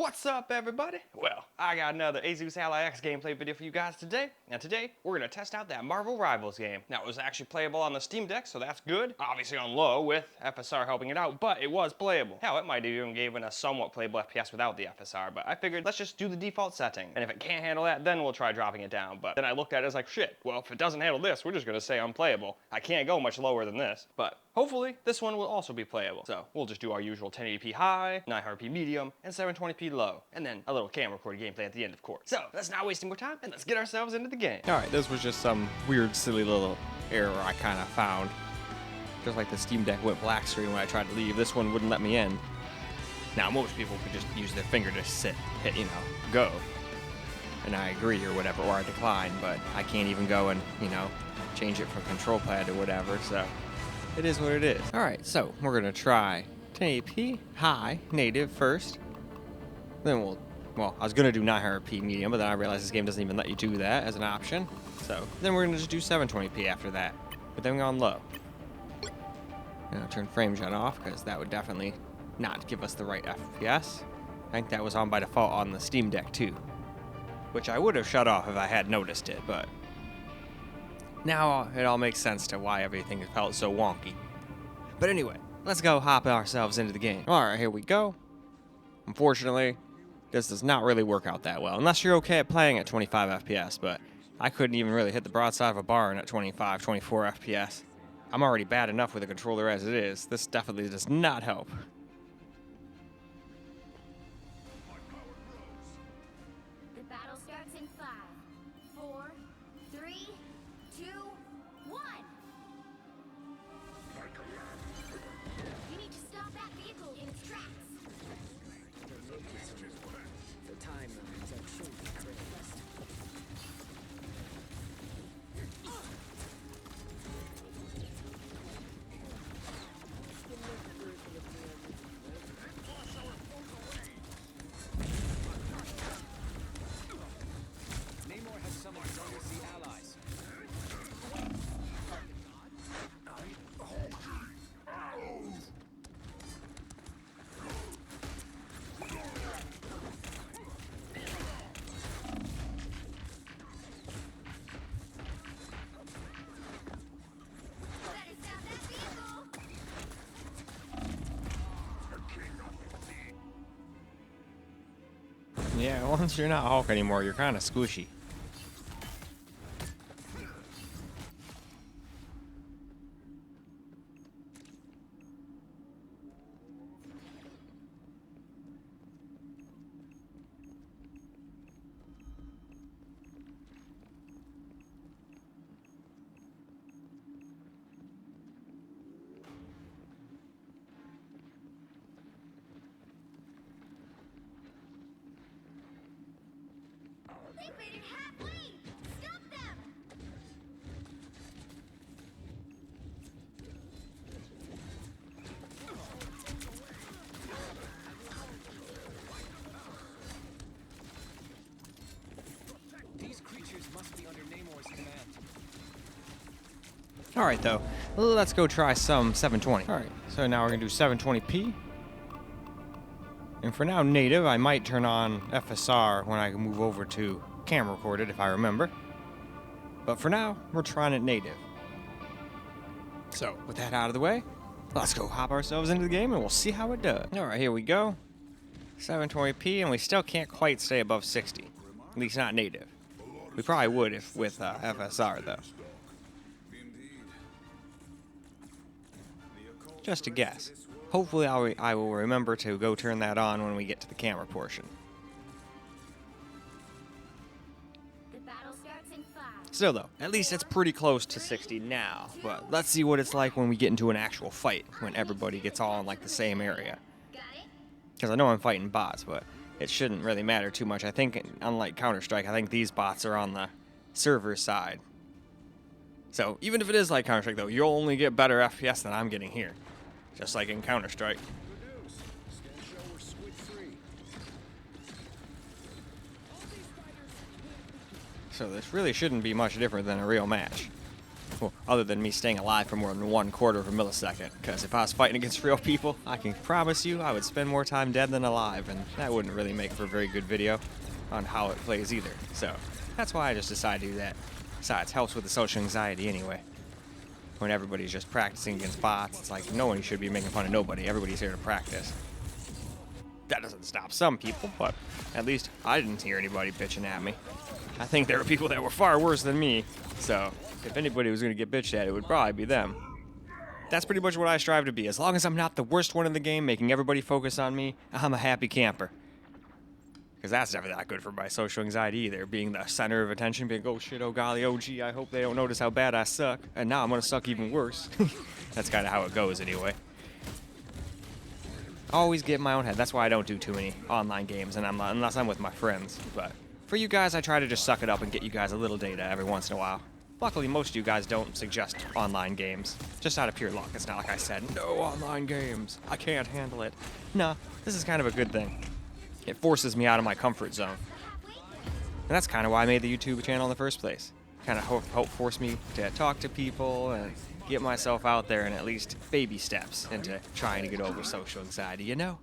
What's up, everybody? Well, I got another Asus Ally X gameplay video for you guys today. Now today, we're gonna test out that Marvel Rivals game. Now it was actually playable on the Steam Deck, so that's good. Obviously on low with FSR helping it out, but it was playable. Hell, it might have even given a somewhat playable FPS without the FSR, but I figured let's just do the default setting. And if it can't handle that, then we'll try dropping it down. But then I looked at it as like, shit, well, if it doesn't handle this, we're just gonna say unplayable. I can't go much lower than this. But hopefully, this one will also be playable. So we'll just do our usual 1080p high, 900p medium, and 720p low. And then a little camera recorded gameplay at the end, of course. So let's not wasting more time, and let's get ourselves into the game. All right, this was just some weird, silly little error I kind of found. Just like the Steam Deck went black screen when I tried to leave, this one wouldn't let me in. Now, most people could just use their finger to hit, go. And I agree or whatever, or I decline, but I can't even go and, change it from control pad to whatever, so it is what it is. All right, so we're gonna try 1080p high, native first. Then well, I was gonna do 900p medium, but then I realized this game doesn't even let you do that as an option. So then we're gonna just do 720p after that, but then we're on low. And I'll turn frame gen off because that would definitely not give us the right FPS. I think that was on by default on the Steam Deck too, which I would have shut off if I had noticed it, but now it all makes sense to why everything felt so wonky. But anyway, let's go hop ourselves into the game. All right, here we go. Unfortunately, this does not really work out that well, unless you're okay at playing at 25 FPS, but I couldn't even really hit the broadside of a barn at 25, 24 FPS. I'm already bad enough with a controller as it is. This definitely does not help. The battle starts in 5, 4, 3, 2, 1. You need to stop that vehicle in its tracks. The timelines are truly compressed. Namor has summoned legacy allies. Better stop that vehicle. Yeah, once you're not Hulk anymore, you're kind of squishy. They made it halfway. Stop them. These creatures must be under Namor's command. All right, though, let's go try some 720. All right, so now we're gonna do 720p. And for now, native, I might turn on FSR when I move over to camera recorded, if I remember. But for now, we're trying it native. So, with that out of the way, let's go hop ourselves into the game and we'll see how it does. All right, here we go. 720p, and we still can't quite stay above 60. At least not native. We probably would if with FSR, though. Just a guess. Hopefully I will remember to go turn that on when we get to the camera portion. The battle starts in 5. Still though, at least it's pretty close to 60 now, but let's see what it's like when we get into an actual fight, when everybody gets all in like the same area. Got it? Because I know I'm fighting bots, but it shouldn't really matter too much. I think, unlike Counter-Strike, I think these bots are on the server side. So even if it is like Counter-Strike though, you'll only get better FPS than I'm getting here. Just like in Counter-Strike. Good news. Scan show we're squid free. So this really shouldn't be much different than a real match. Well, other than me staying alive for more than 1/4 of a millisecond. Because if I was fighting against real people, I can promise you I would spend more time dead than alive, and that wouldn't really make for a very good video on how it plays either. So that's why I just decided to do that. Besides, helps with the social anxiety anyway. When everybody's just practicing against bots, it's like no one should be making fun of nobody. Everybody's here to practice. That doesn't stop some people, but at least I didn't hear anybody bitching at me. I think there were people that were far worse than me, so if anybody was going to get bitched at, it would probably be them. That's pretty much what I strive to be. As long as I'm not the worst one in the game, making everybody focus on me, I'm a happy camper. Because that's never that good for my social anxiety either, being the center of attention, being, oh shit, oh golly, oh gee, I hope they don't notice how bad I suck, and now I'm going to suck even worse. That's kind of how it goes anyway. I always get in my own head. That's why I don't do too many online games, and unless I'm with my friends. But for you guys, I try to just suck it up and get you guys a little data every once in a while. Luckily, most of you guys don't suggest online games. Just out of pure luck. It's not like I said, no online games. I can't handle it. No, this is kind of a good thing. It forces me out of my comfort zone. And that's kind of why I made the YouTube channel in the first place. Kind of help force me to talk to people and get myself out there in at least baby steps into trying to get over social anxiety, you know?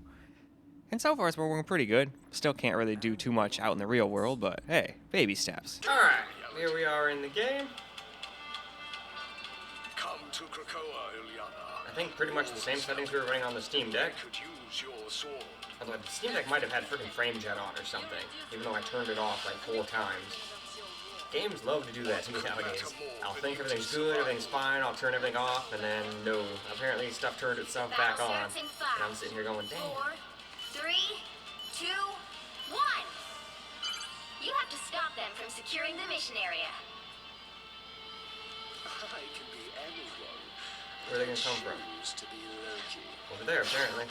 And so far it's been working pretty good. Still can't really do too much out in the real world, but hey, baby steps. Alright, here we are in the game. Come to Krakoa, Ilyana. I think pretty much the same settings we were running on the Steam Deck. Could use your sword. Although the Steam Deck might have had freaking frame jet on or something, even though I turned it off like 4 times. Games love to do that to me nowadays. I'll think everything's good, everything's fine, I'll turn everything off, and then no. Apparently stuff turned itself back on. And I'm sitting here going, damn. 4, 3, 2, 1. You have to stop them from securing the mission area. I can be anyone. Where are they gonna come from? Choose to be Loki. Over there, apparently.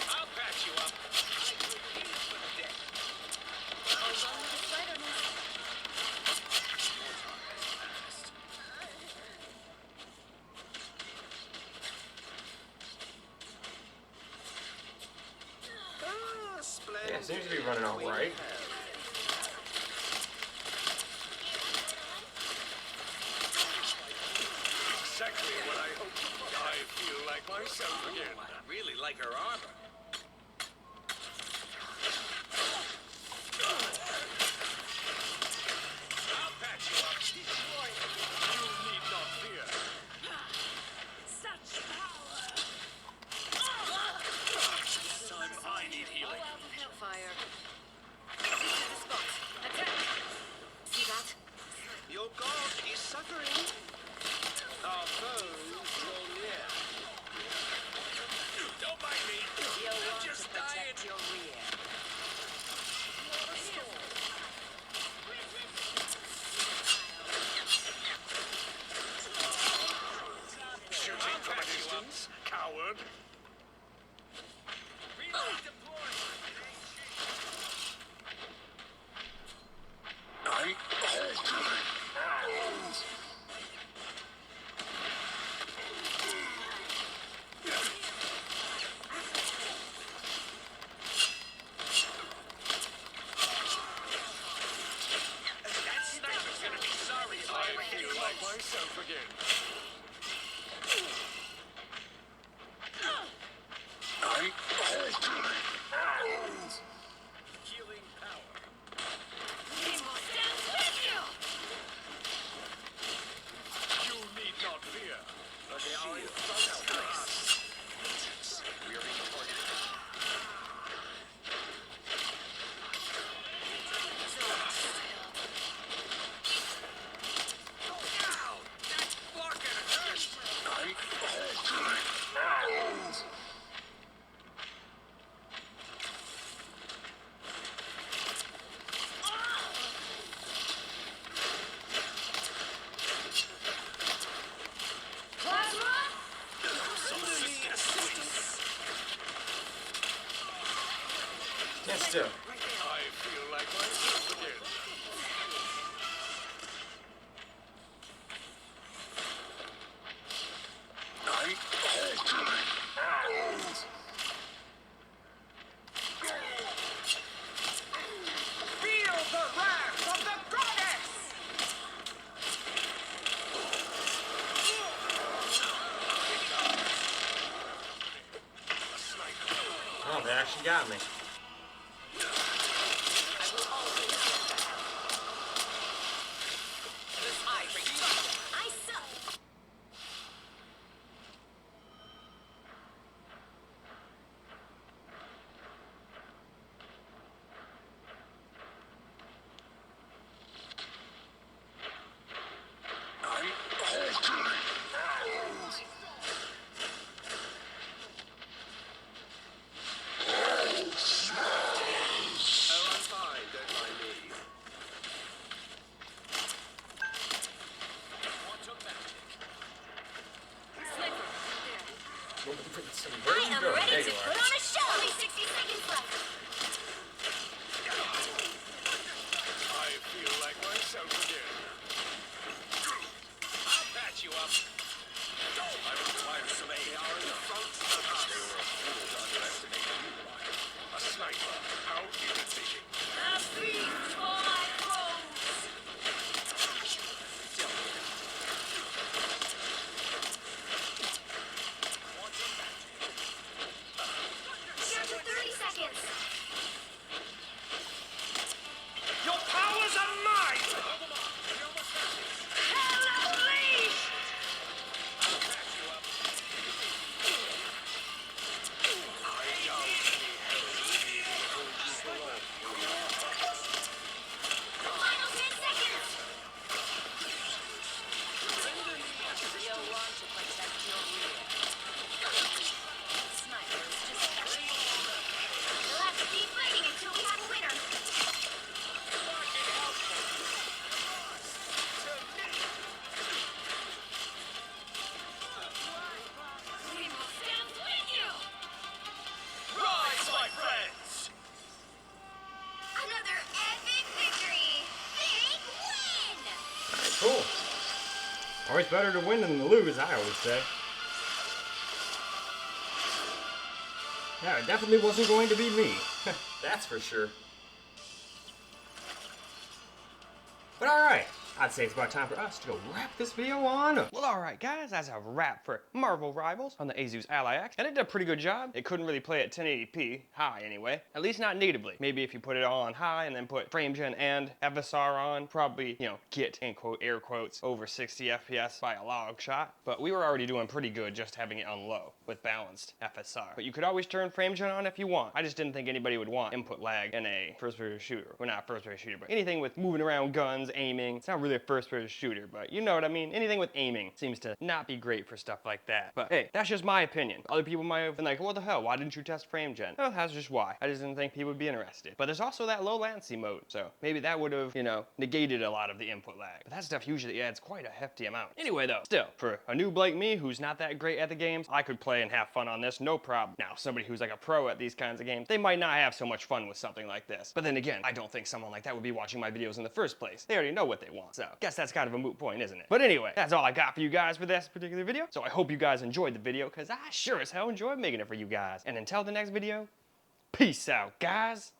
I'll patch you up. Yeah, it seems to be running all right. Exactly what I hoped. I feel like myself again. I really like her armor. I'll patch you up. You need not fear. Such power. This time I need healing. Hellfire. This is the spot. Attack. See that? Your god is suffering. Our foes draw near. Don't mind me. I'm just dying. Your rear. Shooting from a distance, coward. I'm I feel like myself again. I'm healing power. He will stand with you. You need not fear. The shield shall pass. We are being targeted. Ow! That's blocking a curse. I'm Stand still. I feel like myself again. Feel the wrath It actually got me. I suck. I'm hulking. Oh, I'm fine. Don't mind me. I am ready to put on a show. Only 60 seconds left. I feel like myself again. I'll patch you up. I require some aid. They are in the front of us. They were a fool to underestimate the new line. A sniper. How irritating. Down to 30 seconds. Your powers are mine! Hello, Leash! I'll patch you up. I doubt any hell will be able to hold you for long. Final 10 seconds. You'll have to keep fighting until we have a winner. We will stand with you. Rise, my friends! Another epic victory. Big win. Cool. Always better to win than to lose, I always say. Yeah, it definitely wasn't going to be me. That's for sure. But alright, I'd say it's about time for us to go wrap this video on up. Well, alright guys, that's a wrap for Marvel Rivals on the Asus Ally X, and it did a pretty good job. It couldn't really play at 1080p, high anyway, at least not natively. Maybe if you put it all on high and then put FrameGen and FSR on, probably, you know, get, in quote, air quotes, over 60 FPS by a long shot. But we were already doing pretty good just having it on low with balanced FSR. But you could always turn FrameGen on if you want. I just didn't think anybody would want input lag in a first-person shooter. Well, not first-person shooter, but anything with moving around guns, aiming. It's not really a first-person shooter, but you know what I mean. Anything with aiming seems to not be great for stuff like that. But hey, that's just my opinion. Other people might have been like, what the hell, why didn't you test FrameGen? Oh, that's just why. I just didn't think people would be interested. But there's also that low latency mode, so maybe that would have, you know, negated a lot of the input lag. But that stuff usually adds quite a hefty amount. Anyway though, still, for a noob like me who's not that great at the games, I could play and have fun on this, no problem. Now, somebody who's like a pro at these kinds of games, they might not have so much fun with something like this. But then again, I don't think someone like that would be watching my videos in the first place. They already know what they want, so guess that's kind of a moot point, isn't it? But anyway, that's all I got for you guys for this particular video. So I hope you guys enjoyed the video, because I sure as hell enjoyed making it for you guys. And until the next video, peace out, guys.